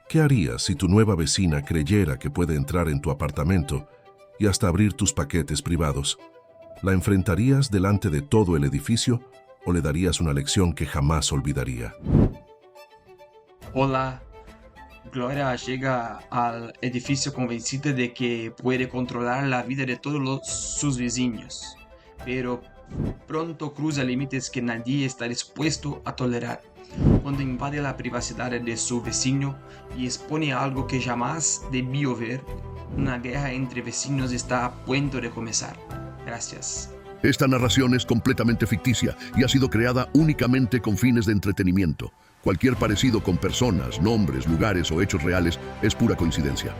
¿Qué harías si tu nueva vecina creyera que puede entrar en tu apartamento y hasta abrir tus paquetes privados? ¿La enfrentarías delante de todo el edificio o le darías una lección que jamás olvidaría? Hola, Gloria llega al edificio convencida de que puede controlar la vida de todos sus vecinos, pero pronto cruza límites que nadie está dispuesto a tolerar. Cuando invade la privacidad de su vecino y expone algo que jamás debió ver, una guerra entre vecinos está a punto de comenzar. Gracias. Esta narración es completamente ficticia y ha sido creada únicamente con fines de entretenimiento. Cualquier parecido con personas, nombres, lugares o hechos reales es pura coincidencia.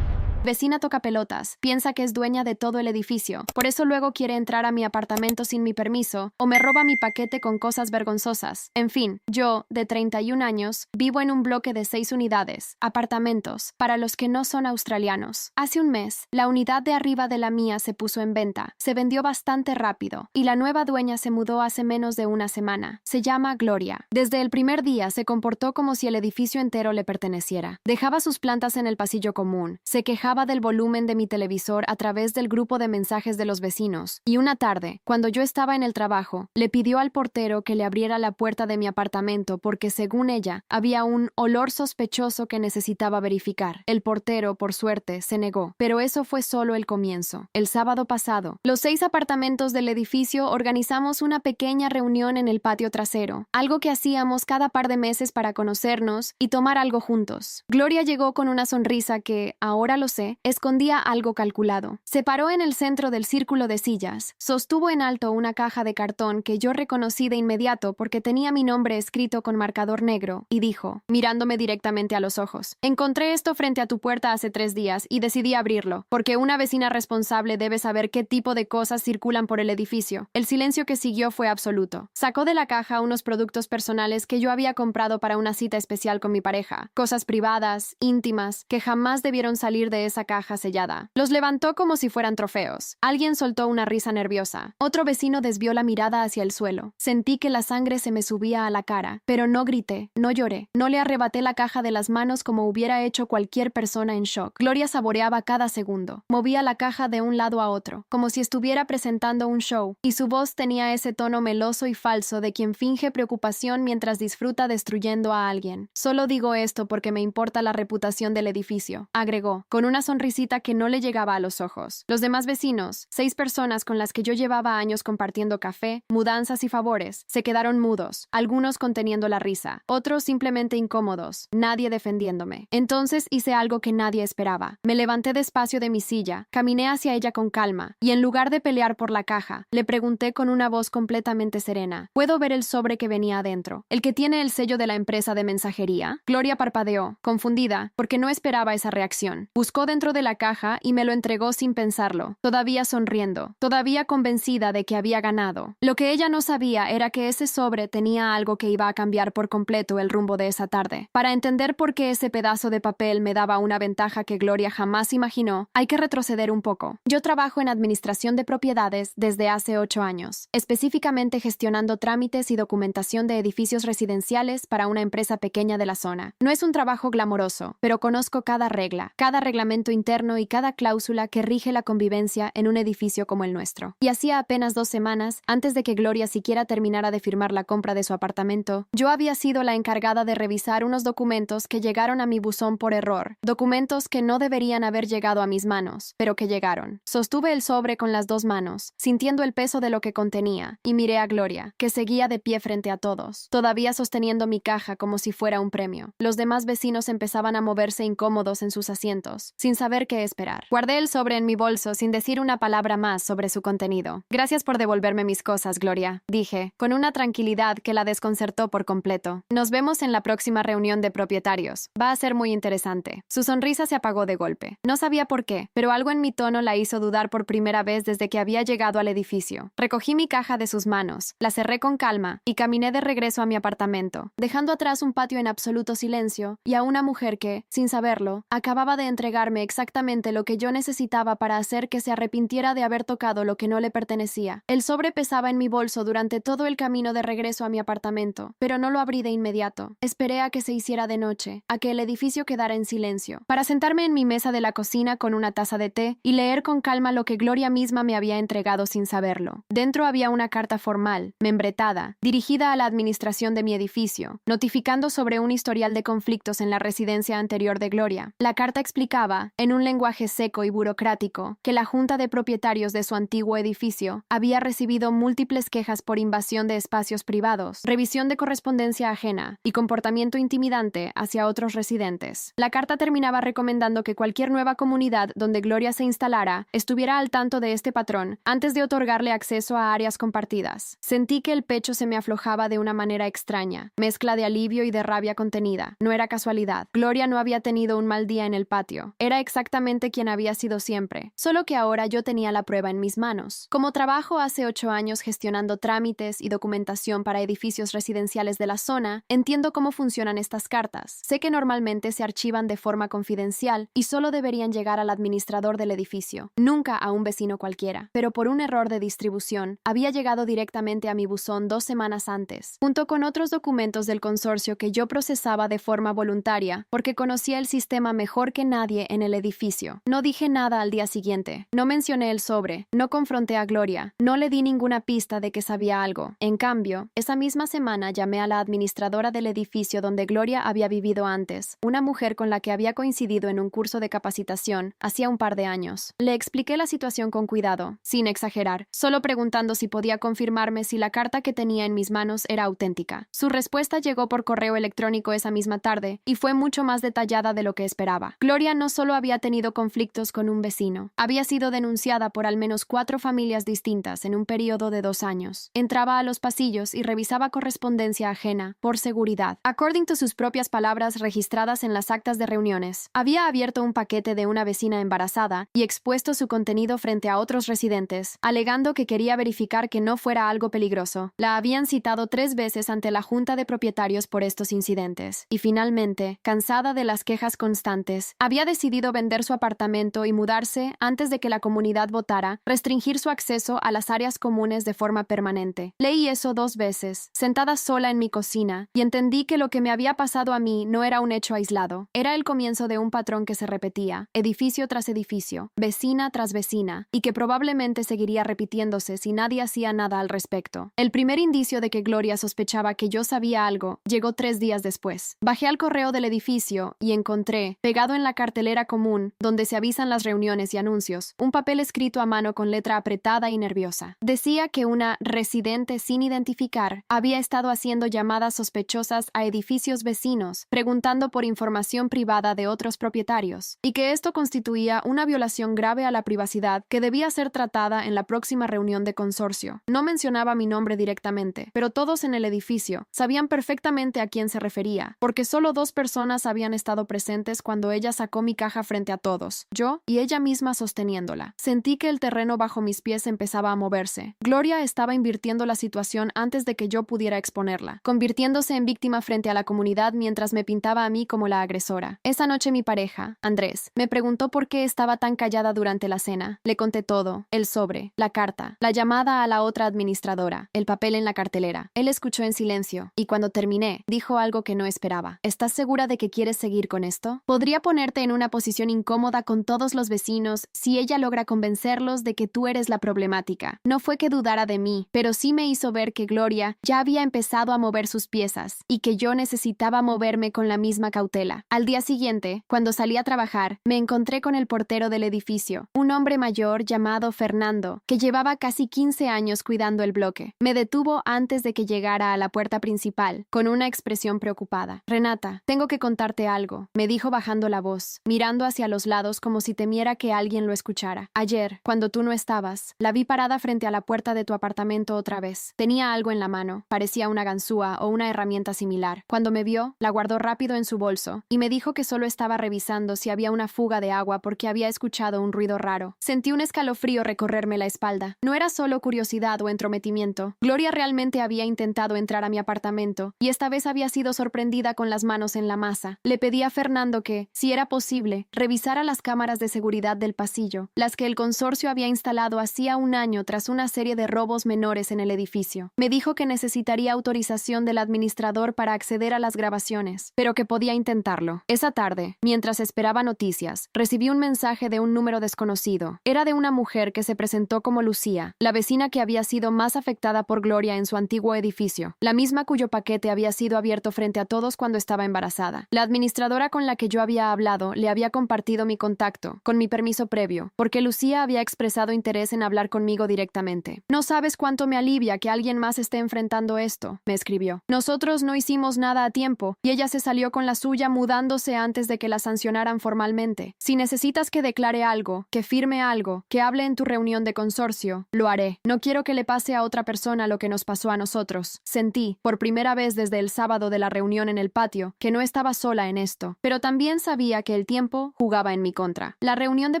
Vecina toca pelotas, piensa que es dueña de todo el edificio, por eso luego quiere entrar a mi apartamento sin mi permiso o me roba mi paquete con cosas vergonzosas. En fin, yo, de 31 años, vivo en un bloque de 6 unidades, apartamentos, para los que no son australianos. Hace un mes, la unidad de arriba de la mía se puso en venta, se vendió bastante rápido y la nueva dueña se mudó hace menos de una semana. Se llama Gloria. Desde el primer día se comportó como si el edificio entero le perteneciera. Dejaba sus plantas en el pasillo común, se quejaba del volumen de mi televisor a través del grupo de mensajes de los vecinos, y una tarde, cuando yo estaba en el trabajo, le pidió al portero que le abriera la puerta de mi apartamento porque, según ella, había un olor sospechoso que necesitaba verificar. El portero, por suerte, se negó, pero eso fue solo el comienzo. El sábado pasado, los 6 apartamentos del edificio organizamos una pequeña reunión en el patio trasero, algo que hacíamos cada par de meses para conocernos y tomar algo juntos. Gloria llegó con una sonrisa que, ahora lo sé, escondía algo calculado. Se paró en el centro del círculo de sillas, sostuvo en alto una caja de cartón que yo reconocí de inmediato porque tenía mi nombre escrito con marcador negro, y dijo, mirándome directamente a los ojos: encontré esto frente a tu puerta hace 3 días y decidí abrirlo, porque una vecina responsable debe saber qué tipo de cosas circulan por el edificio. El silencio que siguió fue absoluto. Sacó de la caja unos productos personales que yo había comprado para una cita especial con mi pareja, cosas privadas, íntimas, que jamás debieron salir de esa caja sellada. Los levantó como si fueran trofeos. Alguien soltó una risa nerviosa. Otro vecino desvió la mirada hacia el suelo. Sentí que la sangre se me subía a la cara, pero no grité, no lloré, no le arrebaté la caja de las manos como hubiera hecho cualquier persona en shock. Gloria saboreaba cada segundo. Movía la caja de un lado a otro, como si estuviera presentando un show, y su voz tenía ese tono meloso y falso de quien finge preocupación mientras disfruta destruyendo a alguien. Solo digo esto porque me importa la reputación del edificio, agregó, con una sonrisita que no le llegaba a los ojos. Los demás vecinos, 6 personas con las que yo llevaba años compartiendo café, mudanzas y favores, se quedaron mudos, algunos conteniendo la risa, otros simplemente incómodos, nadie defendiéndome. Entonces hice algo que nadie esperaba. Me levanté despacio de mi silla, caminé hacia ella con calma, y en lugar de pelear por la caja, le pregunté con una voz completamente serena: ¿puedo ver el sobre que venía adentro? ¿El que tiene el sello de la empresa de mensajería? Gloria parpadeó, confundida, porque no esperaba esa reacción. Buscó dentro de la caja y me lo entregó sin pensarlo, todavía sonriendo, todavía convencida de que había ganado. Lo que ella no sabía era que ese sobre tenía algo que iba a cambiar por completo el rumbo de esa tarde. Para entender por qué ese pedazo de papel me daba una ventaja que Gloria jamás imaginó, hay que retroceder un poco. Yo trabajo en administración de propiedades desde hace 8 años, específicamente gestionando trámites y documentación de edificios residenciales para una empresa pequeña de la zona. No es un trabajo glamoroso, pero conozco cada regla, cada reglamento interno y cada cláusula que rige la convivencia en un edificio como el nuestro. Y hacía apenas 2 semanas, antes de que Gloria siquiera terminara de firmar la compra de su apartamento, yo había sido la encargada de revisar unos documentos que llegaron a mi buzón por error, documentos que no deberían haber llegado a mis manos, pero que llegaron. Sostuve el sobre con las 2 manos, sintiendo el peso de lo que contenía, y miré a Gloria, que seguía de pie frente a todos, todavía sosteniendo mi caja como si fuera un premio. Los demás vecinos empezaban a moverse incómodos en sus asientos, sin saber qué esperar. Guardé el sobre en mi bolso sin decir una palabra más sobre su contenido. Gracias por devolverme mis cosas, Gloria, dije, con una tranquilidad que la desconcertó por completo. Nos vemos en la próxima reunión de propietarios. Va a ser muy interesante. Su sonrisa se apagó de golpe. No sabía por qué, pero algo en mi tono la hizo dudar por primera vez desde que había llegado al edificio. Recogí mi caja de sus manos, la cerré con calma y caminé de regreso a mi apartamento, dejando atrás un patio en absoluto silencio y a una mujer que, sin saberlo, acababa de entregarme darme exactamente lo que yo necesitaba para hacer que se arrepintiera de haber tocado lo que no le pertenecía. El sobre pesaba en mi bolso durante todo el camino de regreso a mi apartamento, pero no lo abrí de inmediato. Esperé a que se hiciera de noche, a que el edificio quedara en silencio, para sentarme en mi mesa de la cocina con una taza de té y leer con calma lo que Gloria misma me había entregado sin saberlo. Dentro había una carta formal, membretada, dirigida a la administración de mi edificio, notificando sobre un historial de conflictos en la residencia anterior de Gloria. La carta explicaba, en un lenguaje seco y burocrático, que la junta de propietarios de su antiguo edificio había recibido múltiples quejas por invasión de espacios privados, revisión de correspondencia ajena y comportamiento intimidante hacia otros residentes. La carta terminaba recomendando que cualquier nueva comunidad donde Gloria se instalara estuviera al tanto de este patrón antes de otorgarle acceso a áreas compartidas. Sentí que el pecho se me aflojaba de una manera extraña, mezcla de alivio y de rabia contenida. No era casualidad. Gloria no había tenido un mal día en el patio. Era exactamente quien había sido siempre, solo que ahora yo tenía la prueba en mis manos. Como trabajo hace 8 años gestionando trámites y documentación para edificios residenciales de la zona, entiendo cómo funcionan estas cartas. Sé que normalmente se archivan de forma confidencial y solo deberían llegar al administrador del edificio, nunca a un vecino cualquiera. Pero por un error de distribución, había llegado directamente a mi buzón 2 semanas antes, junto con otros documentos del consorcio que yo procesaba de forma voluntaria, porque conocía el sistema mejor que nadie en el edificio. No dije nada al día siguiente, no mencioné el sobre, no confronté a Gloria, no le di ninguna pista de que sabía algo. En cambio, esa misma semana llamé a la administradora del edificio donde Gloria había vivido antes, una mujer con la que había coincidido en un curso de capacitación hacía un par de años. Le expliqué la situación con cuidado, sin exagerar, solo preguntando si podía confirmarme si la carta que tenía en mis manos era auténtica. Su respuesta llegó por correo electrónico esa misma tarde y fue mucho más detallada de lo que esperaba. Gloria no solo había tenido conflictos con un vecino, había sido denunciada por al menos 4 familias distintas en un periodo de 2 años. Entraba a los pasillos y revisaba correspondencia ajena, por seguridad. According to sus propias palabras registradas en las actas de reuniones, había abierto un paquete de una vecina embarazada y expuesto su contenido frente a otros residentes, alegando que quería verificar que no fuera algo peligroso. La habían citado 3 veces ante la junta de propietarios por estos incidentes. Y finalmente, cansada de las quejas constantes, había decidido vender su apartamento y mudarse antes de que la comunidad votara, restringir su acceso a las áreas comunes de forma permanente. Leí eso 2 veces, sentada sola en mi cocina, y entendí que lo que me había pasado a mí no era un hecho aislado. Era el comienzo de un patrón que se repetía, edificio tras edificio, vecina tras vecina, y que probablemente seguiría repitiéndose si nadie hacía nada al respecto. El primer indicio de que Gloria sospechaba que yo sabía algo llegó 3 días después. Bajé al correo del edificio y encontré, pegado en la cartelera común, donde se avisan las reuniones y anuncios, un papel escrito a mano con letra apretada y nerviosa. Decía que una residente sin identificar había estado haciendo llamadas sospechosas a edificios vecinos, preguntando por información privada de otros propietarios, y que esto constituía una violación grave a la privacidad que debía ser tratada en la próxima reunión de consorcio. No mencionaba mi nombre directamente, pero todos en el edificio sabían perfectamente a quién se refería, porque solo 2 personas habían estado presentes cuando ella sacó mi caja frente a todos, yo y ella misma sosteniéndola. Sentí que el terreno bajo mis pies empezaba a moverse. Gloria estaba invirtiendo la situación antes de que yo pudiera exponerla, convirtiéndose en víctima frente a la comunidad mientras me pintaba a mí como la agresora. Esa noche mi pareja, Andrés, me preguntó por qué estaba tan callada durante la cena. Le conté todo, el sobre, la carta, la llamada a la otra administradora, el papel en la cartelera. Él escuchó en silencio, y cuando terminé, dijo algo que no esperaba. ¿Estás segura de que quieres seguir con esto? Podría ponerte en una posición incómoda con todos los vecinos si ella logra convencerlos de que tú eres la problemática. No fue que dudara de mí, pero sí me hizo ver que Gloria ya había empezado a mover sus piezas, y que yo necesitaba moverme con la misma cautela. Al día siguiente, cuando salí a trabajar, me encontré con el portero del edificio, un hombre mayor llamado Fernando, que llevaba casi 15 años cuidando el bloque. Me detuvo antes de que llegara a la puerta principal, con una expresión preocupada. Renata, tengo que contarte algo, me dijo bajando la voz, mirando hacia los lados como si temiera que alguien lo escuchara. Ayer, cuando tú no estabas, la vi parada frente a la puerta de tu apartamento otra vez. Tenía algo en la mano, parecía una ganzúa o una herramienta similar. Cuando me vio, la guardó rápido en su bolso, y me dijo que solo estaba revisando si había una fuga de agua porque había escuchado un ruido raro. Sentí un escalofrío recorrerme la espalda. No era solo curiosidad o entrometimiento. Gloria realmente había intentado entrar a mi apartamento, y esta vez había sido sorprendida con las manos en la masa. Le pedí a Fernando que, si era posible, revisara las cámaras de seguridad del pasillo, las que el consorcio había instalado hacía un año tras una serie de robos menores en el edificio. Me dijo que necesitaría autorización del administrador para acceder a las grabaciones, pero que podía intentarlo. Esa tarde, mientras esperaba noticias, recibí un mensaje de un número desconocido. Era de una mujer que se presentó como Lucía, la vecina que había sido más afectada por Gloria en su antiguo edificio, la misma cuyo paquete había sido abierto frente a todos cuando estaba embarazada. La administradora con la que yo había hablado le había compartido mi contacto, con mi permiso previo, porque Lucía había expresado interés en hablar conmigo directamente. «No sabes cuánto me alivia que alguien más esté enfrentando esto», me escribió. «Nosotros no hicimos nada a tiempo, y ella se salió con la suya mudándose antes de que la sancionaran formalmente. Si necesitas que declare algo, que firme algo, que hable en tu reunión de consorcio, lo haré. No quiero que le pase a otra persona lo que nos pasó a nosotros». Sentí, por primera vez desde el sábado de la reunión en el patio, que no estaba sola en esto, pero también sabía que el tiempo jugaba en mi contra. La reunión de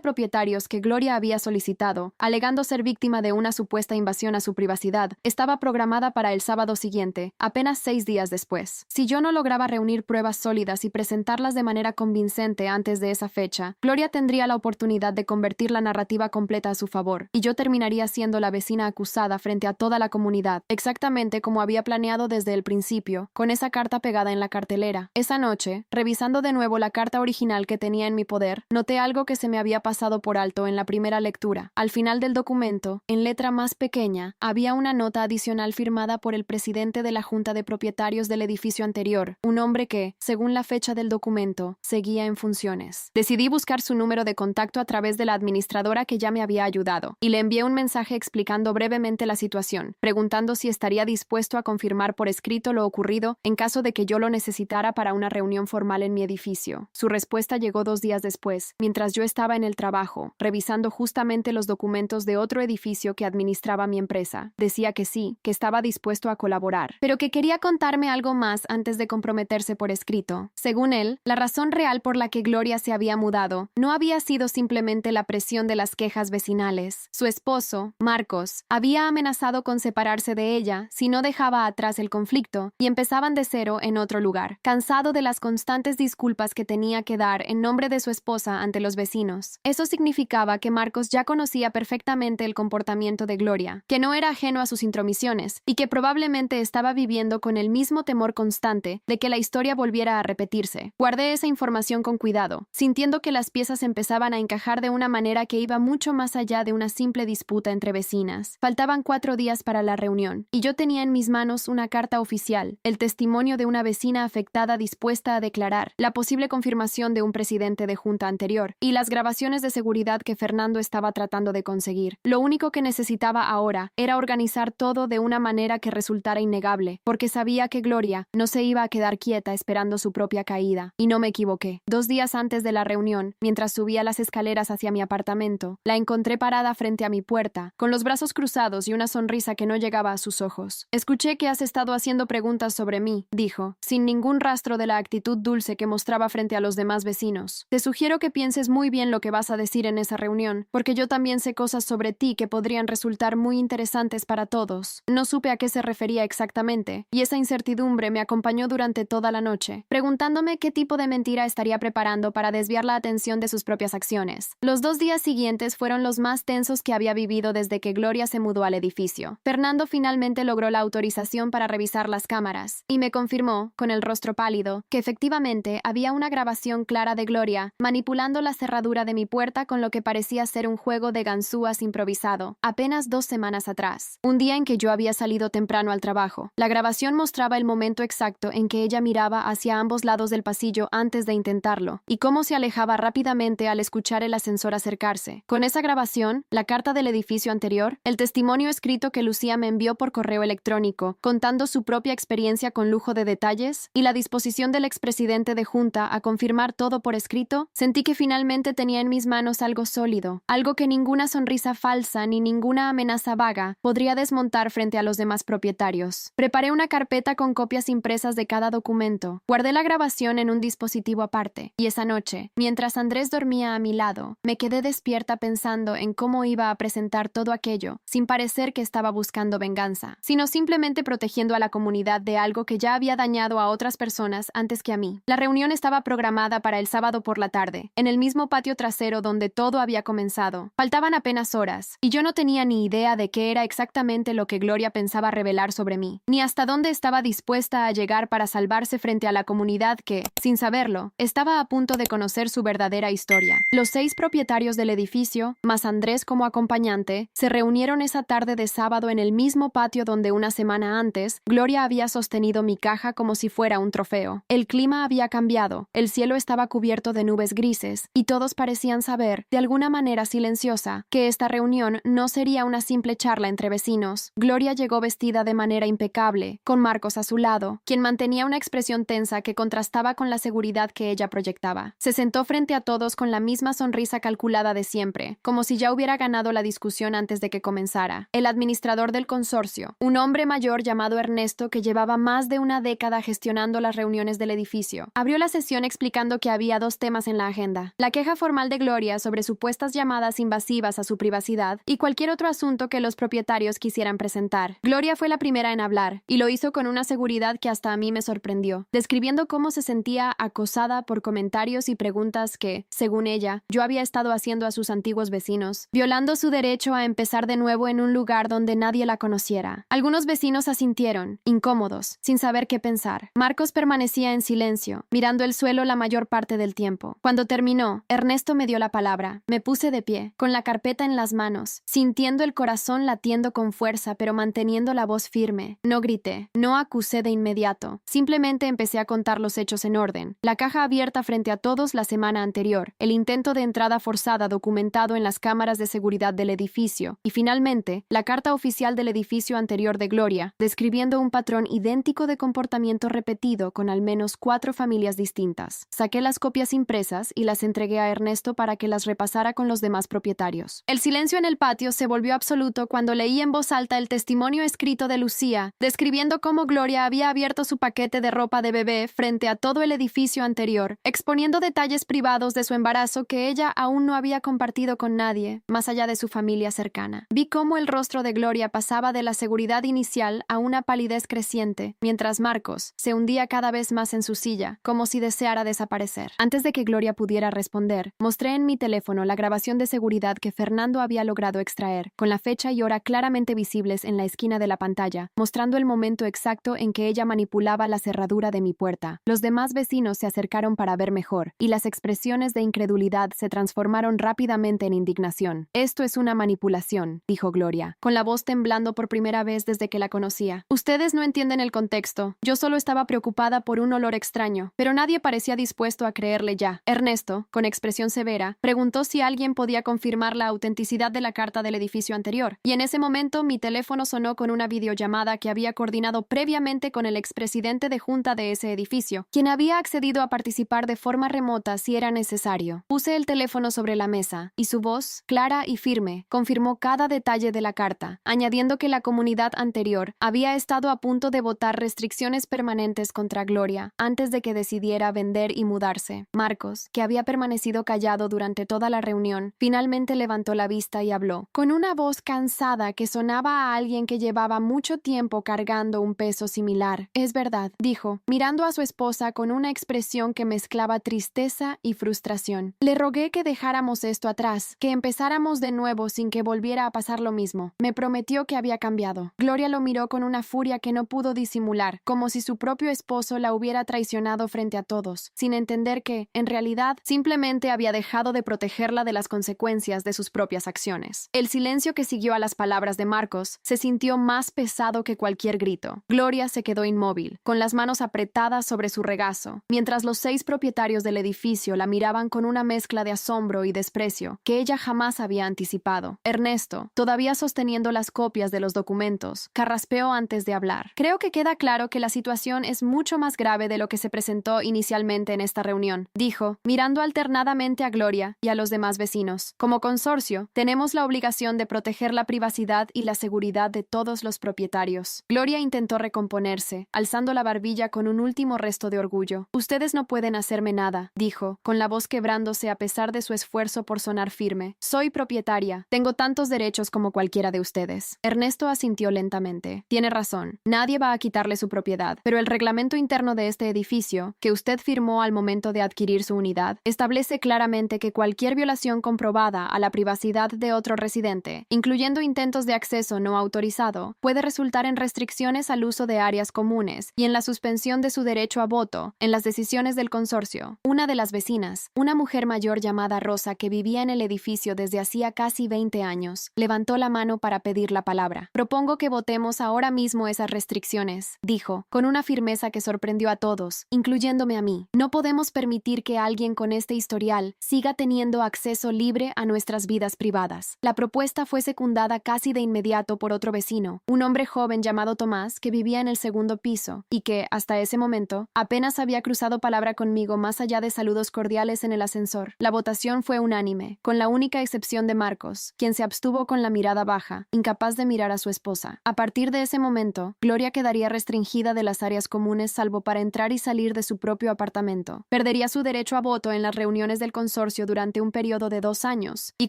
propietarios que Gloria había solicitado, alegando ser víctima de una supuesta invasión a su privacidad, estaba programada para el sábado siguiente, apenas 6 días después. Si yo no lograba reunir pruebas sólidas y presentarlas de manera convincente antes de esa fecha, Gloria tendría la oportunidad de convertir la narrativa completa a su favor, y yo terminaría siendo la vecina acusada frente a toda la comunidad, exactamente como había planeado desde el principio, con esa carta pegada en la cartelera. Esa noche, revisando de nuevo la carta original que tenía en mi poder, noté algo que se me había pasado por alto en la primera lectura. Al final del documento, en letra más pequeña, había una nota adicional firmada por el presidente de la Junta de Propietarios del edificio anterior, un hombre que, según la fecha del documento, seguía en funciones. Decidí buscar su número de contacto a través de la administradora que ya me había ayudado, y le envié un mensaje explicando brevemente la situación, preguntando si estaría dispuesto a confirmar por escrito lo ocurrido en caso de que yo lo necesitara para una reunión formal en mi edificio. Su respuesta llegó 2 días después, mientras yo estaba en el trabajo, revisando justamente los documentos de otro edificio que administraba mi empresa. Decía que sí, que estaba dispuesto a colaborar, pero que quería contarme algo más antes de comprometerse por escrito. Según él, la razón real por la que Gloria se había mudado no había sido simplemente la presión de las quejas vecinales. Su esposo, Marcos, había amenazado con separarse de ella si no dejaba atrás el conflicto y empezaban de cero en otro lugar, cansado de las constantes disculpas que tenía que dar en nombre de su esposa ante los vecinos. Eso significaba que Marcos ya conocía perfectamente el comportamiento de Gloria, que no era ajeno a sus intromisiones y que probablemente estaba viviendo con el mismo temor constante de que la historia volviera a repetirse. Guardé esa información con cuidado, sintiendo que las piezas empezaban a encajar de una manera que iba mucho más allá de una simple disputa entre vecinas. Faltaban 4 días para la reunión, y yo tenía en mis manos una carta oficial, el testimonio de una vecina afectada dispuesta a declarar, la posible confirmación de un presidente de junta anterior, y las grabaciones de seguridad que Fernando estaba tratando de conseguir. Lo único que necesitaba ahora era organizar todo de una manera que resultara innegable, porque sabía que Gloria no se iba a quedar quieta esperando su propia caída. Y no me equivoqué. 2 días antes de la reunión, mientras subía las escaleras hacia mi apartamento, la encontré parada frente a mi puerta, con los brazos cruzados y una sonrisa que no llegaba a sus ojos. «Escuché que has estado haciendo preguntas sobre mí», dijo, sin ningún rastro de la actitud dulce que mostraba frente a los demás vecinos. «Te sugiero que pienses muy bien lo que vas a decir en esa reunión, porque yo también sé cosas sobre ti que podrían resultar muy interesantes para todos». No supe a qué se refería exactamente, y esa incertidumbre me acompañó durante toda la noche, preguntándome qué tipo de mentira estaría preparando para desviar la atención de sus propias acciones. Los 2 días siguientes fueron los más tensos que había vivido desde que Gloria se mudó al edificio. Fernando finalmente logró la autorización para revisar las cámaras, y me confirmó, con el rostro pálido, que efectivamente había una grabación clara de Gloria manipulando la cerradura de mi puerta con lo que parecía ser un juego de ganzúas improvisado, apenas 2 semanas atrás, un día en que yo había salido temprano al trabajo. La grabación mostraba el momento exacto en que ella miraba hacia ambos lados del pasillo antes de intentarlo, y cómo se alejaba rápidamente al escuchar el ascensor acercarse. Con esa grabación, la carta del edificio anterior, el testimonio escrito que Lucía me envió por correo electrónico, contando su propia experiencia con lujo de detalles, y la disposición del expresidente de junta a confirmar todo por escrito, sentí que finalmente tenía en mis manos algo sólido, algo que ninguna sonrisa falsa ni ninguna amenaza vaga podría desmontar frente a los demás propietarios. Preparé una carpeta con copias impresas de cada documento, guardé la grabación en un dispositivo aparte, y esa noche, mientras Andrés dormía a mi lado, me quedé despierta pensando en cómo iba a presentar todo aquello, sin parecer que estaba buscando venganza, sino simplemente protegiendo a la comunidad de algo que ya había dañado a otras personas antes que a mí. La reunión estaba programada para el sábado por la tarde, en el mismo patio trasero donde todo había comenzado. Faltaban apenas horas, y yo no tenía ni idea de qué era exactamente lo que Gloria pensaba revelar sobre mí, ni hasta dónde estaba dispuesta a llegar para salvarse frente a la comunidad que, sin saberlo, estaba a punto de conocer su verdadera historia. Los 6 propietarios del edificio, más Andrés como acompañante, se reunieron esa tarde de sábado en el mismo patio donde una semana antes, Gloria había sostenido mi caja como si fuera un trofeo. El clima había cambiado, el cielo estaba cubierto de nubes grises, y todos parecían saber, de alguna manera silenciosa, que esta reunión no sería una simple charla entre vecinos. Gloria llegó vestida de manera impecable, con Marcos a su lado, quien mantenía una expresión tensa que contrastaba con la seguridad que ella proyectaba. Se sentó frente a todos con la misma sonrisa calculada de siempre, como si ya hubiera ganado la discusión antes de que comenzara. El administrador del consorcio, un hombre mayor llamado Ernesto que llevaba más de una década gestionando las reuniones del edificio, abrió la sesión explicando que había 2 temas en la agenda: la queja formal de Gloria sobre supuestas llamadas invasivas a su privacidad y cualquier otro asunto que los propietarios quisieran presentar. Gloria fue la primera en hablar, y lo hizo con una seguridad que hasta a mí me sorprendió, describiendo cómo se sentía acosada por comentarios y preguntas que, según ella, yo había estado haciendo a sus antiguos vecinos, violando su derecho a empezar de nuevo en un lugar donde nadie la conociera. Algunos vecinos asintieron, incómodos, sin saber qué pensar. Marcos permanecía en silencio, mirando el suelo la mayor parte del tiempo. Cuando terminó, Ernesto me dio la palabra. Me puse de pie, con la carpeta en las manos, sintiendo el corazón latiendo con fuerza, pero manteniendo la voz firme. No grité, no acusé de inmediato. Simplemente empecé a contar los hechos en orden. La caja abierta frente a todos la semana anterior, el intento de entrada forzada documentado en las cámaras de seguridad del edificio, y finalmente, la carta oficial del edificio anterior de Gloria, describiendo un patrón idéntico de comportamiento repetido con al menos 4 familias distintas. Saqué las copias impresas y las entregué a Ernesto para que las repasara con los demás propietarios. El silencio en el patio se volvió absoluto cuando leí en voz alta el testimonio escrito de Lucía, describiendo cómo Gloria había abierto su paquete de ropa de bebé frente a todo el edificio anterior, exponiendo detalles privados de su embarazo que ella aún no había compartido con nadie, más allá de su familia cercana. Vi cómo el rostro de Gloria pasaba de la seguridad inicial a una palidez creciente, mientras Marcos se hundía cada vez más en su silla, como si deseara desaparecer. Antes de que Gloria pudiera responder, mostré en mi teléfono la grabación de seguridad que Fernando había logrado extraer, con la fecha y hora claramente visibles en la esquina de la pantalla, mostrando el momento exacto en que ella manipulaba la cerradura de mi puerta. Los demás vecinos se acercaron para ver mejor, y las expresiones de incredulidad se transformaron rápidamente en indignación. «Esto es una manipulación», dijo Gloria, con la voz temblando por primera vez desde que la conocía. «Ustedes no entienden el contexto. Yo solo estaba preocupada por un olor extraño, pero nadie parecía dispuesto a creerle ya». Ernesto, con expresión severa, preguntó si alguien podía confirmar la autenticidad de la carta del edificio anterior, y en ese momento mi teléfono sonó con una videollamada que había coordinado previamente con el expresidente de junta de ese edificio, quien había accedido a participar de forma remota si era necesario. Puse el teléfono sobre la mesa, y su voz, clara y firme, confirmó cada detalle de la carta, añadiendo que la comunidad anterior había estado a punto de votar restricciones permanentes contra Gloria antes de que decidiera vender y mudarse. Marcos, que había permanecido callado durante toda la reunión, finalmente levantó la vista y habló, con una voz cansada que sonaba a alguien que llevaba mucho tiempo cargando un peso similar. «Es verdad», dijo, mirando a su esposa con una expresión que mezclaba tristeza y frustración. «Le rogué que dejáramos esto atrás, que empezáramos de nuevo sin que volviera a pasar lo mismo. Me prometió que había cambiado». Gloria lo miró con una furia que no pudo disimular, como si su propio esposo la hubiera traicionado frente a todos, sin entender que, en realidad, simplemente había dejado de protegerla de las consecuencias de sus propias acciones. El silencio que siguió a las palabras de Marcos se sintió más pesado que cualquier grito. Gloria se quedó inmóvil, con las manos apretadas sobre su regazo, mientras los 6 propietarios del edificio la miraban con una mezcla de asombro y desprecio que ella jamás había anticipado. Ernesto, todavía sosteniendo las copias de los documentos, carraspeó antes de hablar. «Creo que queda claro que la situación es mucho más grave de lo que se presentó inicialmente en esta reunión», dijo, mirando alternadamente a Gloria y a los demás vecinos. «Como consorcio, tenemos la obligación de proteger la privacidad y la seguridad de todos los propietarios». Gloria intentó recomponerse, alzando la barbilla con un último resto de orgullo. «Ustedes no pueden hacerme nada», dijo, con la voz quebrándose a pesar de su esfuerzo por sonar firme. «Soy propietaria. Tengo tantos derechos como cualquiera de ustedes». Ernesto asintió lentamente. «Tiene razón. Nadie va a quitarle su propiedad, pero el reglamento interno de este edificio, que usted firmó al momento de adquirir su su unidad establece claramente que cualquier violación comprobada a la privacidad de otro residente, incluyendo intentos de acceso no autorizado, puede resultar en restricciones al uso de áreas comunes y en la suspensión de su derecho a voto en las decisiones del consorcio. Una de las vecinas, una mujer mayor llamada Rosa que vivía en el edificio desde hacía casi 20 años, levantó la mano para pedir la palabra. Propongo que votemos ahora mismo esas restricciones, dijo, con una firmeza que sorprendió a todos, incluyéndome a mí. No podemos permitir que alguien con este historial siga teniendo acceso libre a nuestras vidas privadas. La propuesta fue secundada casi de inmediato por otro vecino, un hombre joven llamado Tomás que vivía en el segundo piso y que, hasta ese momento, apenas había cruzado palabra conmigo más allá de saludos cordiales en el ascensor. La votación fue unánime, con la única excepción de Marcos, quien se abstuvo con la mirada baja, incapaz de mirar a su esposa. A partir de ese momento, Gloria quedaría restringida de las áreas comunes salvo para entrar y salir de su propio apartamento. Perdería su derecho a voto en las reuniones del consorcio durante un periodo de 2 años, y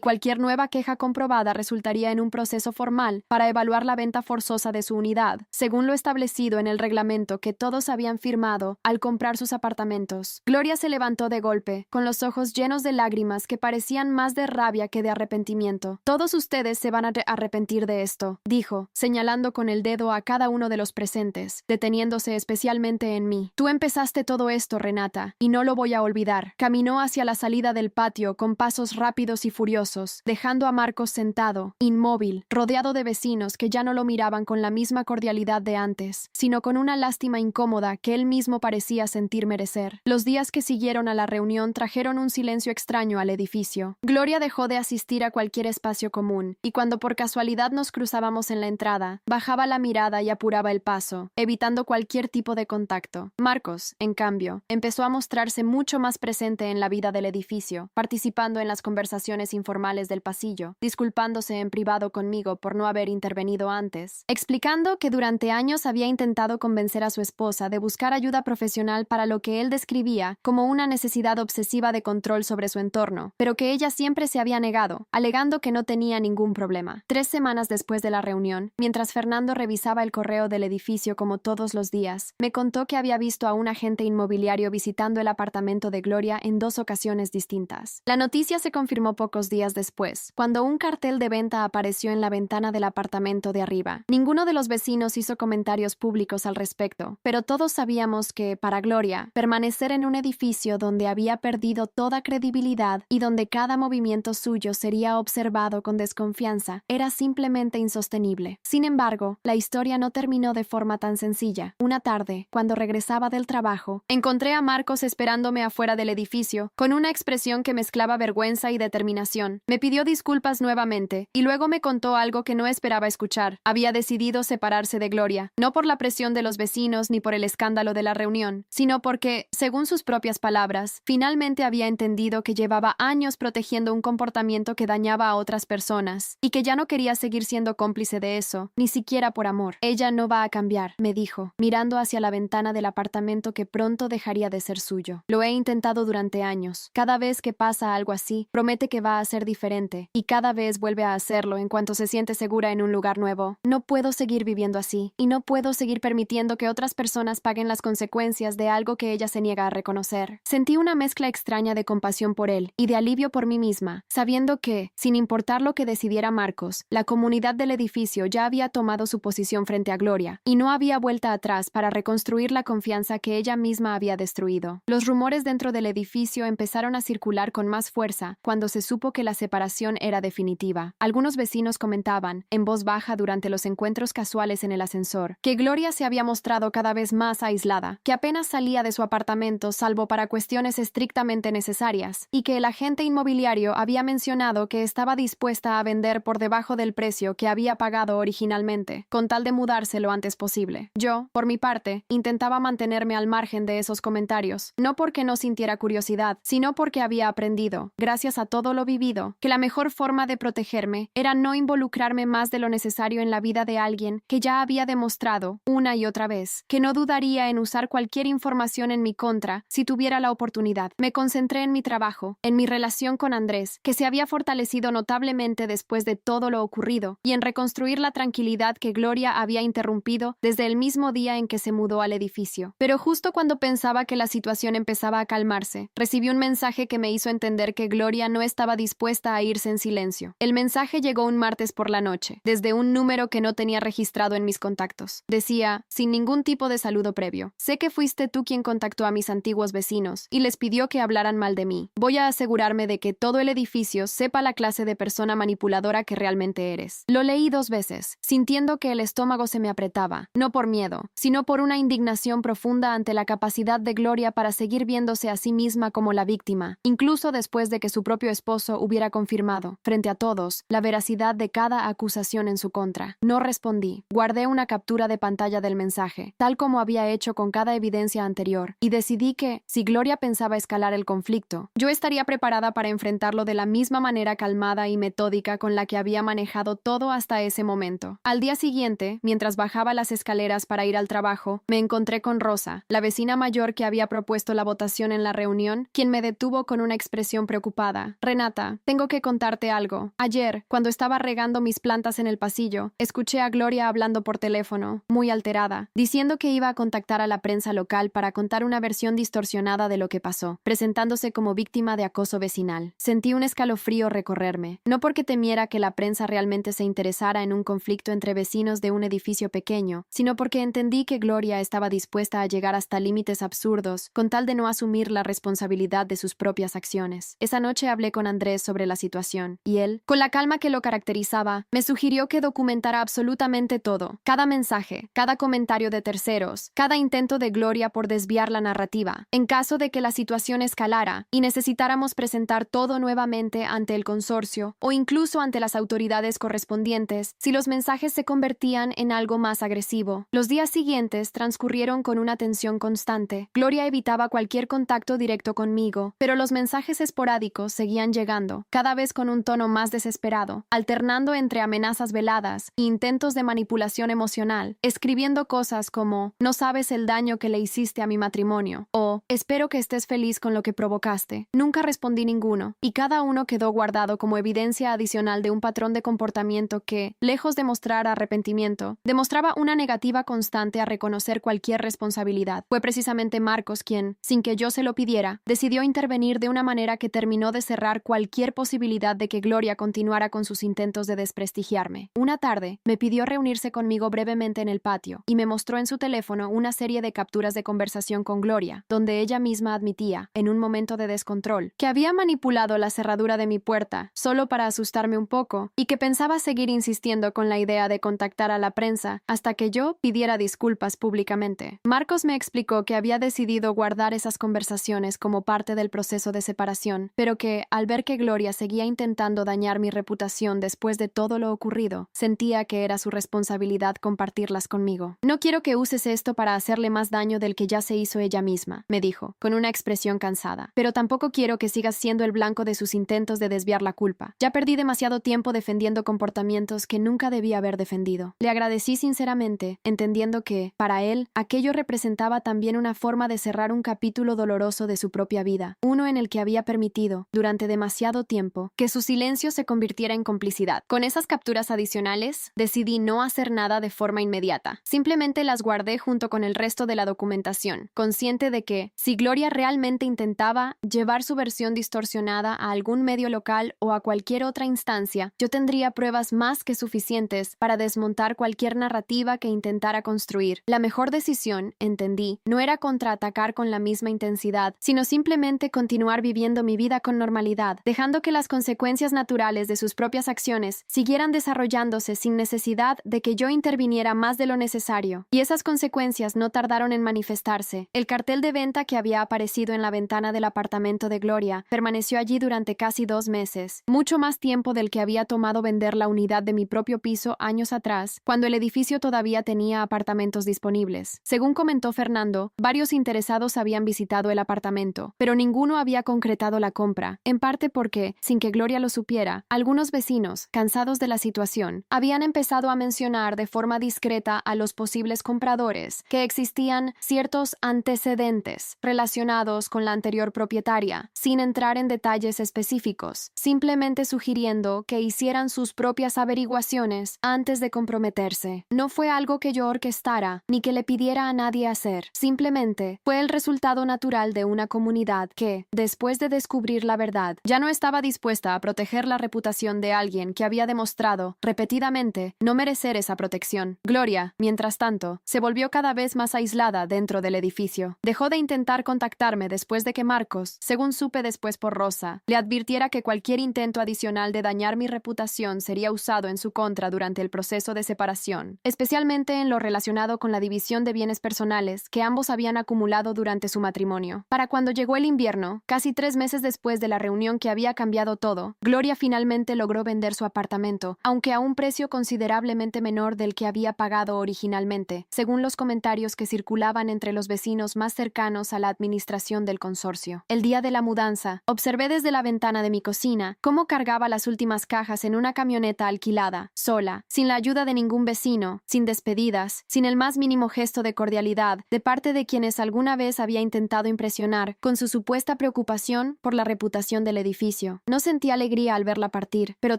cualquier nueva queja comprobada resultaría en un proceso formal para evaluar la venta forzosa de su unidad, según lo establecido en el reglamento que todos habían firmado al comprar sus apartamentos. Gloria se levantó de golpe, con los ojos llenos de lágrimas que parecían más de rabia que de arrepentimiento. Todos ustedes se van a arrepentir de esto, dijo, señalando con el dedo a cada uno de los presentes, deteniéndose especialmente en mí. Tú empezaste todo esto, Renata, y no lo voy a olvidar. Caminó hacia la salida del patio con pasos rápidos y furiosos, dejando a Marcos sentado, inmóvil, rodeado de vecinos que ya no lo miraban con la misma cordialidad de antes, sino con una lástima incómoda que él mismo parecía sentir merecer. Los días que siguieron a la reunión trajeron un silencio extraño al edificio. Gloria dejó de asistir a cualquier espacio común, y cuando por casualidad nos cruzábamos en la entrada, bajaba la mirada y apuraba el paso, evitando cualquier tipo de contacto. Marcos, en cambio, empezó a mostrarse mucho más presente en la vida del edificio, participando en las conversaciones informales del pasillo, disculpándose en privado conmigo por no haber intervenido antes, explicando que durante años había intentado convencer a su esposa de buscar ayuda profesional para lo que él describía como una necesidad obsesiva de control sobre su entorno, pero que ella siempre se había negado, alegando que no tenía ningún problema. 3 semanas después de la reunión, mientras Fernando revisaba el correo del edificio como todos los días, me contó que había visto a un agente inmobiliario visitando el apartamento de Gloria en 2 ocasiones distintas. La noticia se confirmó pocos días después, cuando un cartel de venta apareció en la ventana del apartamento de arriba. Ninguno de los vecinos hizo comentarios públicos al respecto, pero todos sabíamos que, para Gloria, permanecer en un edificio donde había perdido toda credibilidad y donde cada movimiento suyo sería observado con desconfianza era simplemente insostenible. Sin embargo, la historia no terminó de forma tan sencilla. Una tarde, cuando regresaba del trabajo, encontré a Marcos esperándome afuera del edificio, con una expresión que mezclaba vergüenza y determinación. Me pidió disculpas nuevamente, y luego me contó algo que no esperaba escuchar. Había decidido separarse de Gloria, no por la presión de los vecinos ni por el escándalo de la reunión, sino porque, según sus propias palabras, finalmente había entendido que llevaba años protegiendo un comportamiento que dañaba a otras personas, y que ya no quería seguir siendo cómplice de eso, ni siquiera por amor. Ella no va a cambiar, me dijo, mirando hacia la ventana del apartamento que pronto dejaría de ser suyo. Lo he intentado durante años. Cada vez que pasa algo así, promete que va a ser diferente, y cada vez vuelve a hacerlo en cuanto se siente segura en un lugar nuevo. No puedo seguir viviendo así, y no puedo seguir permitiendo que otras personas paguen las consecuencias de algo que ella se niega a reconocer. Sentí una mezcla extraña de compasión por él y de alivio por mí misma, sabiendo que, sin importar lo que decidiera Marcos, la comunidad del edificio ya había tomado su posición frente a Gloria, y no había vuelta atrás para reconstruir la confianza que ella misma había destruido. Los rumores dentro del edificio empezaron a circular con más fuerza cuando se supo que la separación era definitiva. Algunos vecinos comentaban, en voz baja durante los encuentros casuales en el ascensor, que Gloria se había mostrado cada vez más aislada, que apenas salía de su apartamento salvo para cuestiones estrictamente necesarias, y que el agente inmobiliario había mencionado que estaba dispuesta a vender por debajo del precio que había pagado originalmente, con tal de mudarse lo antes posible. Yo, por mi parte, intentaba mantenerme al margen de esos comentarios, no porque no sintiera curiosidad, sino porque había aprendido, gracias a todo lo vivido, que la mejor forma de protegerme era no involucrarme más de lo necesario en la vida de alguien que ya había demostrado, una y otra vez, que no dudaría en usar cualquier información en mi contra si tuviera la oportunidad. Me concentré en mi trabajo, en mi relación con Andrés, que se había fortalecido notablemente después de todo lo ocurrido, y en reconstruir la tranquilidad que Gloria había interrumpido desde el mismo día en que se mudó al edificio. Pero justo cuando pensaba que la situación empezaba a calmarse, calmarse, recibí un mensaje que me hizo entender que Gloria no estaba dispuesta a irse en silencio. El mensaje llegó un martes por la noche, desde un número que no tenía registrado en mis contactos. Decía, sin ningún tipo de saludo previo: sé que fuiste tú quien contactó a mis antiguos vecinos y les pidió que hablaran mal de mí. Voy a asegurarme de que todo el edificio sepa la clase de persona manipuladora que realmente eres. Lo leí 2 veces, sintiendo que el estómago se me apretaba, no por miedo, sino por una indignación profunda ante la capacidad de Gloria para seguir viéndose a sí misma como la víctima, incluso después de que su propio esposo hubiera confirmado, frente a todos, la veracidad de cada acusación en su contra. No respondí. Guardé una captura de pantalla del mensaje, tal como había hecho con cada evidencia anterior, y decidí que, si Gloria pensaba escalar el conflicto, yo estaría preparada para enfrentarlo de la misma manera calmada y metódica con la que había manejado todo hasta ese momento. Al día siguiente, mientras bajaba las escaleras para ir al trabajo, me encontré con Rosa, la vecina mayor que había propuesto la votación en la reunión, quien me detuvo con una expresión preocupada. Renata, tengo que contarte algo. Ayer, cuando estaba regando mis plantas en el pasillo, escuché a Gloria hablando por teléfono, muy alterada, diciendo que iba a contactar a la prensa local para contar una versión distorsionada de lo que pasó, presentándose como víctima de acoso vecinal. Sentí un escalofrío recorrerme, no porque temiera que la prensa realmente se interesara en un conflicto entre vecinos de un edificio pequeño, sino porque entendí que Gloria estaba dispuesta a llegar hasta límites absurdos con tal de no asumir la responsabilidad de sus propias acciones. Esa noche hablé con Andrés sobre la situación, y él, con la calma que lo caracterizaba, me sugirió que documentara absolutamente todo, cada mensaje, cada comentario de terceros, cada intento de Gloria por desviar la narrativa, en caso de que la situación escalara y necesitáramos presentar todo nuevamente ante el consorcio o incluso ante las autoridades correspondientes si los mensajes se convertían en algo más agresivo. Los días siguientes transcurrieron con una tensión constante. Gloria evitaba cualquier contacto directo conmigo, pero los mensajes esporádicos seguían llegando, cada vez con un tono más desesperado, alternando entre amenazas veladas e intentos de manipulación emocional, escribiendo cosas como «No sabes el daño que le hiciste a mi matrimonio» o «Espero que estés feliz con lo que provocaste». Nunca respondí ninguno, y cada uno quedó guardado como evidencia adicional de un patrón de comportamiento que, lejos de mostrar arrepentimiento, demostraba una negativa constante a reconocer cualquier responsabilidad. Fue precisamente Marcos quien, sin que yo se lo pidiera, decidió intervenir de una manera que terminó de cerrar cualquier posibilidad de que Gloria continuara con sus intentos de desprestigiarme. Una tarde, me pidió reunirse conmigo brevemente en el patio, y me mostró en su teléfono una serie de capturas de conversación con Gloria, donde ella misma admitía, en un momento de descontrol, que había manipulado la cerradura de mi puerta, solo para asustarme un poco, y que pensaba seguir insistiendo con la idea de contactar a la prensa hasta que yo pidiera disculpas públicamente. Marcos me explicó que había decidido guardar esas conversaciones como parte del proceso de separación, pero que, al ver que Gloria seguía intentando dañar mi reputación después de todo lo ocurrido, sentía que era su responsabilidad compartirlas conmigo. «No quiero que uses esto para hacerle más daño del que ya se hizo ella misma», me dijo, con una expresión cansada. «Pero tampoco quiero que sigas siendo el blanco de sus intentos de desviar la culpa. Ya perdí demasiado tiempo defendiendo comportamientos que nunca debía haber defendido». Le agradecí sinceramente, entendiendo que, para él, aquello representaba también una forma de cerrar un capítulo doloroso de su propia vida, uno en el que había permitido, durante demasiado tiempo, que su silencio se convirtiera en complicidad. Con esas capturas adicionales, decidí no hacer nada de forma inmediata. Simplemente las guardé junto con el resto de la documentación, consciente de que, si Gloria realmente intentaba llevar su versión distorsionada a algún medio local o a cualquier otra instancia, yo tendría pruebas más que suficientes para desmontar cualquier narrativa que intentara construir. La mejor decisión, entendí, no era contraatacar con la misma intensidad, sino simplemente continuar viviendo mi vida con normalidad, dejando que las consecuencias naturales de sus propias acciones siguieran desarrollándose sin necesidad de que yo interviniera más de lo necesario. Y esas consecuencias no tardaron en manifestarse. El cartel de venta que había aparecido en la ventana del apartamento de Gloria permaneció allí durante casi 2 meses, mucho más tiempo del que había tomado vender la unidad de mi propio piso años atrás, cuando el edificio todavía tenía apartamentos disponibles. Según comentó Fernando, varios interesados habían visitado el apartamento, pero ninguno había concretado la compra, en parte porque, sin que Gloria lo supiera, algunos vecinos, cansados de la situación, habían empezado a mencionar de forma discreta a los posibles compradores que existían ciertos antecedentes relacionados con la anterior propietaria, sin entrar en detalles específicos, simplemente sugiriendo que hicieran sus propias averiguaciones antes de comprometerse. No fue algo que yo orquestara, ni que le pidiera a nadie hacer. Simplemente fue el resultado natural social de una comunidad que, después de descubrir la verdad, ya no estaba dispuesta a proteger la reputación de alguien que había demostrado, repetidamente, no merecer esa protección. Gloria, mientras tanto, se volvió cada vez más aislada dentro del edificio. Dejó de intentar contactarme después de que Marcos, según supe después por Rosa, le advirtiera que cualquier intento adicional de dañar mi reputación sería usado en su contra durante el proceso de separación, especialmente en lo relacionado con la división de bienes personales que ambos habían acumulado durante su matrimonio. Para cuando llegó el invierno, casi 3 meses después de la reunión que había cambiado todo, Gloria finalmente logró vender su apartamento, aunque a un precio considerablemente menor del que había pagado originalmente, según los comentarios que circulaban entre los vecinos más cercanos a la administración del consorcio. El día de la mudanza, observé desde la ventana de mi cocina cómo cargaba las últimas cajas en una camioneta alquilada, sola, sin la ayuda de ningún vecino, sin despedidas, sin el más mínimo gesto de cordialidad de parte de quienes alguna vez había intentado impresionar con su supuesta preocupación por la reputación del edificio. No sentí alegría al verla partir, pero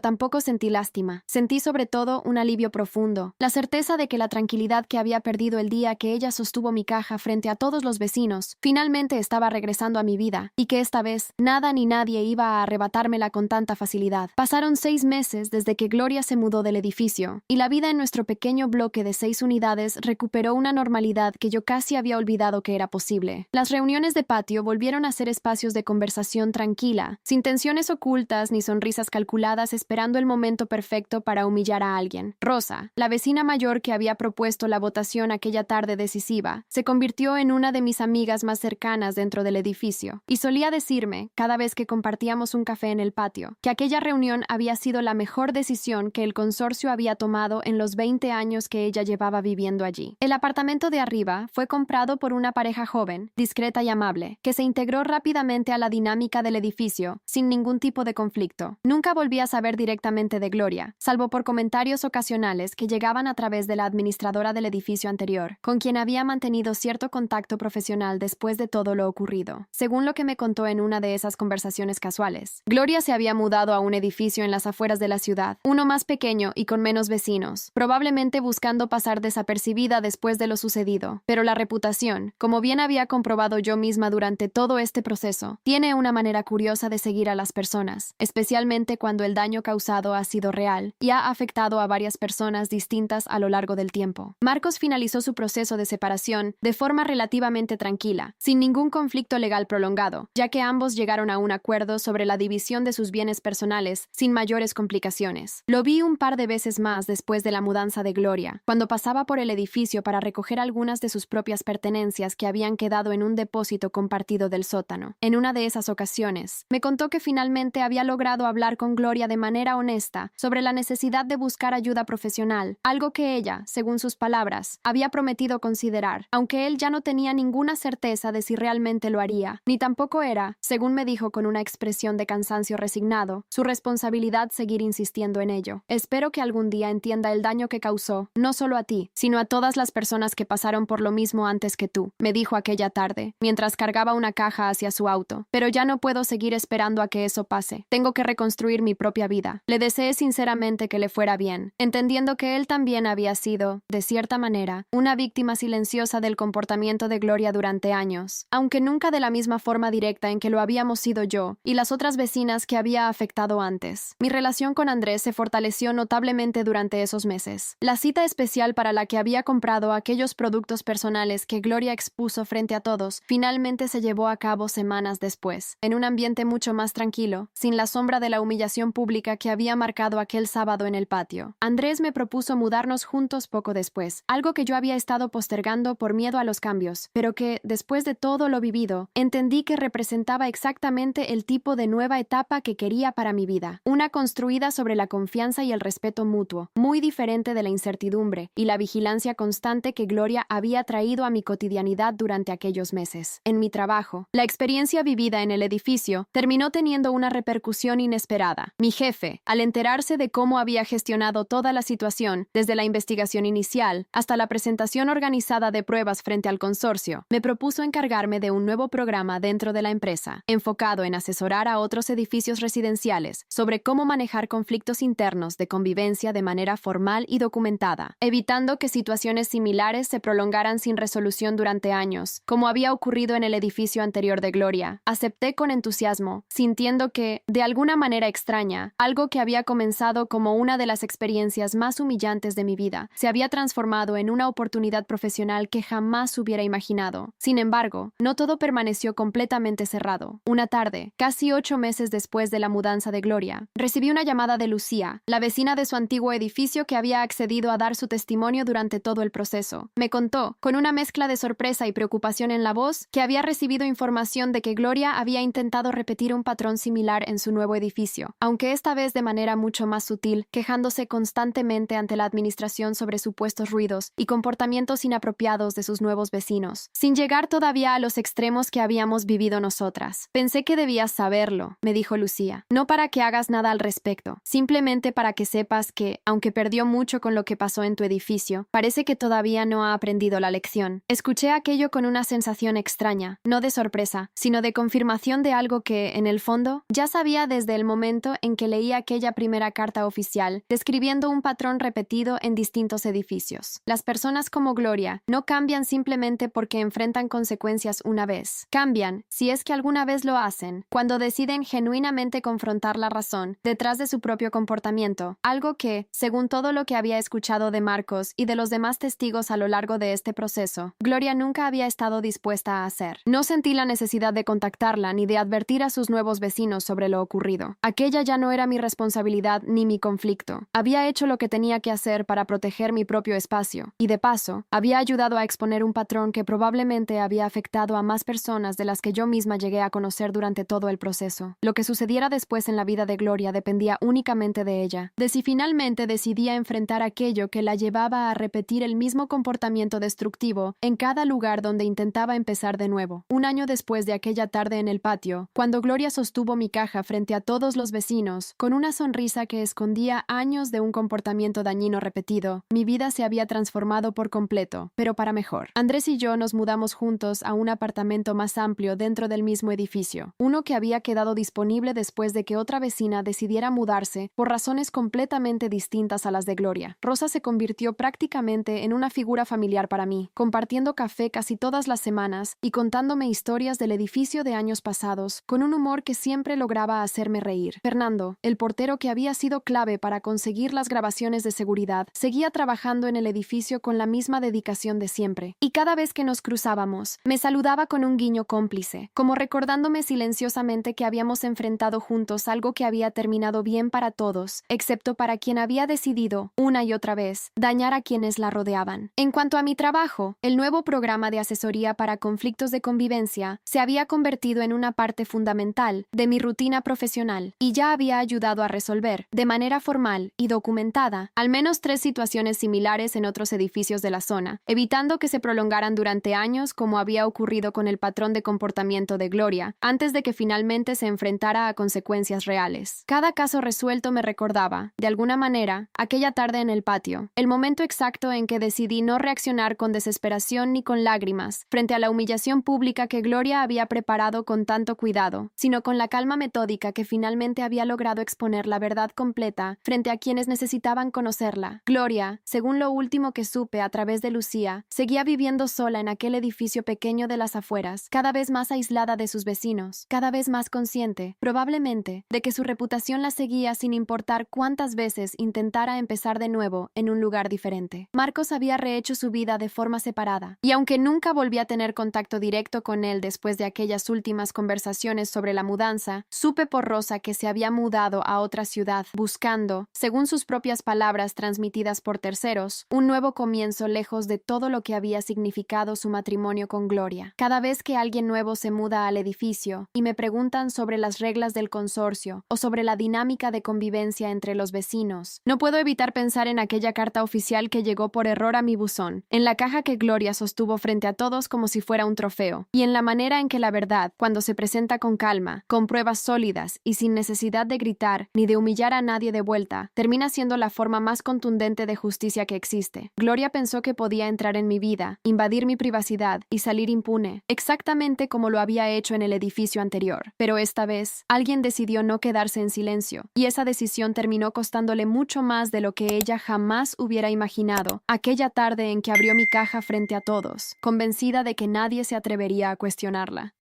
tampoco sentí lástima. Sentí sobre todo un alivio profundo, la certeza de que la tranquilidad que había perdido el día que ella sostuvo mi caja frente a todos los vecinos finalmente estaba regresando a mi vida, y que esta vez nada ni nadie iba a arrebatármela con tanta facilidad. Pasaron 6 meses desde que Gloria se mudó del edificio, y la vida en nuestro pequeño bloque de 6 unidades recuperó una normalidad que yo casi había olvidado que era posible. Las reuniones de patio volvieron a ser espacios de conversación tranquila, sin tensiones ocultas ni sonrisas calculadas esperando el momento perfecto para humillar a alguien. Rosa, la vecina mayor que había propuesto la votación aquella tarde decisiva, se convirtió en una de mis amigas más cercanas dentro del edificio, y solía decirme, cada vez que compartíamos un café en el patio, que aquella reunión había sido la mejor decisión que el consorcio había tomado en los 20 años que ella llevaba viviendo allí. El apartamento de arriba fue comprado por una pareja joven, discreta y amable, que se integró rápidamente a la dinámica del edificio, sin ningún tipo de conflicto. Nunca volví a saber directamente de Gloria, salvo por comentarios ocasionales que llegaban a través de la administradora del edificio anterior, con quien había mantenido cierto contacto profesional después de todo lo ocurrido. Según lo que me contó en una de esas conversaciones casuales, Gloria se había mudado a un edificio en las afueras de la ciudad, uno más pequeño y con menos vecinos, probablemente buscando pasar desapercibida después de lo sucedido. Pero la reputación, como bien había comprobado yo misma durante todo este proceso, tiene una manera curiosa de seguir a las personas, especialmente cuando el daño causado ha sido real y ha afectado a varias personas distintas a lo largo del tiempo. Marcos finalizó su proceso de separación de forma relativamente tranquila, sin ningún conflicto legal prolongado, ya que ambos llegaron a un acuerdo sobre la división de sus bienes personales sin mayores complicaciones. Lo vi un par de veces más después de la mudanza de Gloria, cuando pasaba por el edificio para recoger algunas de sus propias pertenencias que habían quedado en un depósito compartido del sótano. En una de esas ocasiones, me contó que finalmente había logrado hablar con Gloria de manera honesta sobre la necesidad de buscar ayuda profesional, algo que ella, según sus palabras, había prometido considerar, aunque él ya no tenía ninguna certeza de si realmente lo haría, ni tampoco era, según me dijo con una expresión de cansancio resignado, su responsabilidad seguir insistiendo en ello. Espero que algún día entienda el daño que causó, no solo a ti, sino a todas las personas que pasaron por lo mismo antes que tú, me dijo aquella tarde, mientras cargaba una caja hacia su auto. Pero ya no puedo seguir esperando a que eso pase. Tengo que reconstruir mi propia vida. Le deseé sinceramente que le fuera bien, entendiendo que él también había sido, de cierta manera, una víctima silenciosa del comportamiento de Gloria durante años, aunque nunca de la misma forma directa en que lo habíamos sido yo y las otras vecinas que había afectado antes. Mi relación con Andrés se fortaleció notablemente durante esos meses. La cita especial para la que había comprado aquellos productos personales que Gloria expuso frente a todos finalmente se llevó a cabo semanas después, en un ambiente mucho más tranquilo, sin la sombra de la humillación pública que había marcado aquel sábado en el patio. Andrés me propuso mudarnos juntos poco después, algo que yo había estado postergando por miedo a los cambios, pero que, después de todo lo vivido, entendí que representaba exactamente el tipo de nueva etapa que quería para mi vida, una construida sobre la confianza y el respeto mutuo, muy diferente de la incertidumbre y la vigilancia constante que Gloria había traído a mi cotidianidad durante aquellos meses. En mi trabajo, la experiencia vivida en el edificio terminó teniendo una repercusión inesperada. Mi jefe, al enterarse de cómo había gestionado toda la situación, desde la investigación inicial hasta la presentación organizada de pruebas frente al consorcio, me propuso encargarme de un nuevo programa dentro de la empresa, enfocado en asesorar a otros edificios residenciales sobre cómo manejar conflictos internos de convivencia de manera formal y documentada, evitando que situaciones similares se prolongaran sin resolución durante años, como había ocurrido en en el edificio anterior de Gloria. Acepté con entusiasmo, sintiendo que, de alguna manera extraña, algo que había comenzado como una de las experiencias más humillantes de mi vida, se había transformado en una oportunidad profesional que jamás hubiera imaginado. Sin embargo, no todo permaneció completamente cerrado. Una tarde, casi 8 meses después de la mudanza de Gloria, recibí una llamada de Lucía, la vecina de su antiguo edificio que había accedido a dar su testimonio durante todo el proceso. Me contó, con una mezcla de sorpresa y preocupación en la voz, que había recibido información de que Gloria había intentado repetir un patrón similar en su nuevo edificio, aunque esta vez de manera mucho más sutil, quejándose constantemente ante la administración sobre supuestos ruidos y comportamientos inapropiados de sus nuevos vecinos, sin llegar todavía a los extremos que habíamos vivido nosotras. Pensé que debías saberlo, me dijo Lucía, no para que hagas nada al respecto, simplemente para que sepas que, aunque perdió mucho con lo que pasó en tu edificio, parece que todavía no ha aprendido la lección. Escuché aquello con una sensación extraña, no de sorpresa, sino de confirmación de algo que, en el fondo, ya sabía desde el momento en que leí aquella primera carta oficial, describiendo un patrón repetido en distintos edificios. Las personas como Gloria no cambian simplemente porque enfrentan consecuencias una vez. Cambian, si es que alguna vez lo hacen, cuando deciden genuinamente confrontar la razón detrás de su propio comportamiento, algo que, según todo lo que había escuchado de Marcos y de los demás testigos a lo largo de este proceso, Gloria nunca había estado dispuesta a hacer. No sentí la necesidad de contactarla ni de advertir a sus nuevos vecinos sobre lo ocurrido. Aquella ya no era mi responsabilidad ni mi conflicto. Había hecho lo que tenía que hacer para proteger mi propio espacio, y de paso, había ayudado a exponer un patrón que probablemente había afectado a más personas de las que yo misma llegué a conocer durante todo el proceso. Lo que sucediera después en la vida de Gloria dependía únicamente de ella, de si finalmente decidía enfrentar aquello que la llevaba a repetir el mismo comportamiento destructivo en cada lugar donde intentaba empezar de nuevo. Un año después de aquella tarde en el patio, cuando Gloria sostuvo mi caja frente a todos los vecinos, con una sonrisa que escondía años de un comportamiento dañino repetido, mi vida se había transformado por completo, pero para mejor. Andrés y yo nos mudamos juntos a un apartamento más amplio dentro del mismo edificio, uno que había quedado disponible después de que otra vecina decidiera mudarse por razones completamente distintas a las de Gloria. Rosa se convirtió prácticamente en una figura familiar para mí, compartiendo café casi todas las semanas y contándome historias del edificio de años pasados, con un humor que siempre lograba hacerme reír. Fernando, el portero que había sido clave para conseguir las grabaciones de seguridad, seguía trabajando en el edificio con la misma dedicación de siempre, y cada vez que nos cruzábamos, me saludaba con un guiño cómplice, como recordándome silenciosamente que habíamos enfrentado juntos algo que había terminado bien para todos, excepto para quien había decidido, una y otra vez, dañar a quienes la rodeaban. En cuanto a mi trabajo, el nuevo programa de asesoría para conflictos de convivencia se había convertido en una parte fundamental de mi rutina profesional y ya había ayudado a resolver, de manera formal y documentada, al menos 3 situaciones similares en otros edificios de la zona, evitando que se prolongaran durante años como había ocurrido con el patrón de comportamiento de Gloria, antes de que finalmente se enfrentara a consecuencias reales. Cada caso resuelto me recordaba, de alguna manera, aquella tarde en el patio, el momento exacto en que decidí no reaccionar con desesperación ni con lágrimas frente a la humillación pública que Gloria había preparado con tanto cuidado, sino con la calma metódica que finalmente había logrado exponer la verdad completa frente a quienes necesitaban conocerla. Gloria, según lo último que supe a través de Lucía, seguía viviendo sola en aquel edificio pequeño de las afueras, cada vez más aislada de sus vecinos, cada vez más consciente, probablemente, de que su reputación la seguía sin importar cuántas veces intentara empezar de nuevo en un lugar diferente. Marcos había rehecho su vida de forma separada, y aunque nunca volví a tener contacto directo con él después de aquellas últimas conversaciones sobre la mudanza, supe por Rosa que se había mudado a otra ciudad, buscando, según sus propias palabras transmitidas por terceros, un nuevo comienzo lejos de todo lo que había significado su matrimonio con Gloria. Cada vez que alguien nuevo se muda al edificio y me preguntan sobre las reglas del consorcio o sobre la dinámica de convivencia entre los vecinos, no puedo evitar pensar en aquella carta oficial que llegó por error a mi buzón, en la caja que Gloria sostuvo frente a todos como si fuera un trofeo, y en la manera en que la verdad, cuando se presenta con calma, con pruebas sólidas y sin necesidad de gritar ni de humillar a nadie de vuelta, termina siendo la forma más contundente de justicia que existe. Gloria pensó que podía entrar en mi vida, invadir mi privacidad y salir impune, exactamente como lo había hecho en el edificio anterior. Pero esta vez, alguien decidió no quedarse en silencio, y esa decisión terminó costándole mucho más de lo que ella jamás hubiera imaginado aquella tarde en que abrió mi caja frente a todos, convencida de que nadie se atrevería atrevería a cuestionarla.